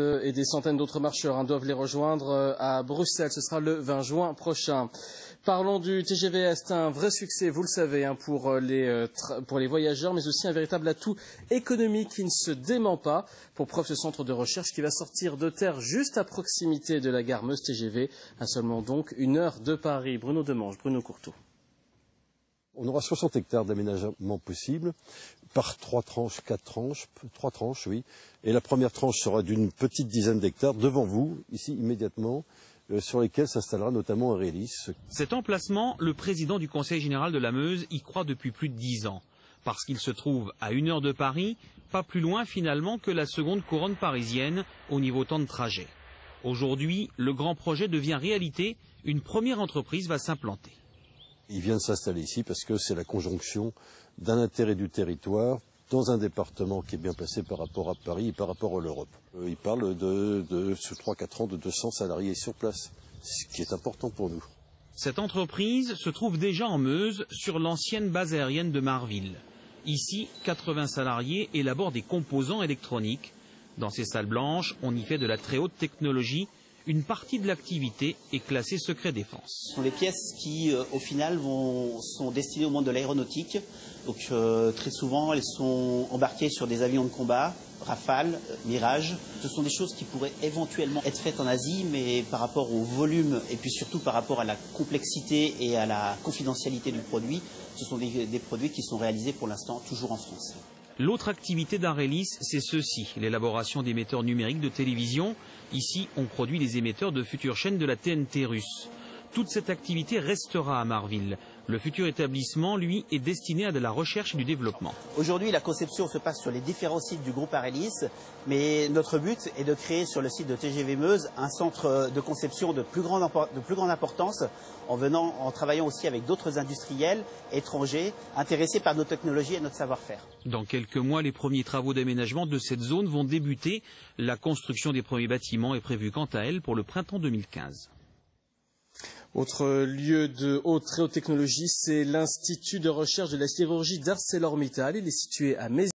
Et des centaines d'autres marcheurs doivent les rejoindre à Bruxelles. Ce sera le 20 juin prochain. Parlons du TGV Est, un vrai succès, vous le savez, pour les voyageurs, mais aussi un véritable atout économique qui ne se dément pas. Pour preuve, ce centre de recherche qui va sortir de terre juste à proximité de la gare Meuse TGV, à seulement donc 1 heure de Paris. Bruno Demange, Bruno Courteau. On aura 60 hectares d'aménagement possible par 3 tranches, 3 tranches, oui. Et la première tranche sera d'une petite dizaine d'hectares devant vous, ici immédiatement, sur lesquels s'installera notamment Aurélis. Cet emplacement, le président du Conseil général de la Meuse y croit depuis plus de 10 ans. Parce qu'il se trouve à 1 heure de Paris, pas plus loin finalement que la seconde couronne parisienne au niveau temps de trajet. Aujourd'hui, le grand projet devient réalité, une première entreprise va s'implanter. Il vient de s'installer ici parce que c'est la conjonction d'un intérêt du territoire dans un département qui est bien placé par rapport à Paris et par rapport à l'Europe. Il parle sur 3-4 ans de 200 salariés sur place, ce qui est important pour nous. Cette entreprise se trouve déjà en Meuse, sur l'ancienne base aérienne de Marville. Ici, 80 salariés élaborent des composants électroniques. Dans ces salles blanches, on y fait de la très haute technologie. Une partie de l'activité est classée secret défense. Ce sont les pièces qui, au final, sont destinées au monde de l'aéronautique. Donc, très souvent, elles sont embarquées sur des avions de combat, Rafale, Mirage. Ce sont des choses qui pourraient éventuellement être faites en Asie, mais par rapport au volume et puis surtout par rapport à la complexité et à la confidentialité du produit, ce sont des produits qui sont réalisés pour l'instant toujours en France. L'autre activité d'Aurélis, c'est ceci, l'élaboration d'émetteurs numériques de télévision. Ici, on produit les émetteurs de futures chaînes de la TNT russe. Toute cette activité restera à Marville. Le futur établissement, lui, est destiné à de la recherche et du développement. Aujourd'hui, la conception se passe sur les différents sites du groupe Aurélis, mais notre but est de créer sur le site de TGV Meuse un centre de conception de plus grande importance en travaillant aussi avec d'autres industriels étrangers intéressés par nos technologies et notre savoir-faire. Dans quelques mois, les premiers travaux d'aménagement de cette zone vont débuter. La construction des premiers bâtiments est prévue quant à elle pour le printemps 2015. Autre lieu de très haute technologie, c'est l'Institut de recherche de la sidérurgie d'ArcelorMittal. Il est situé à Mézières.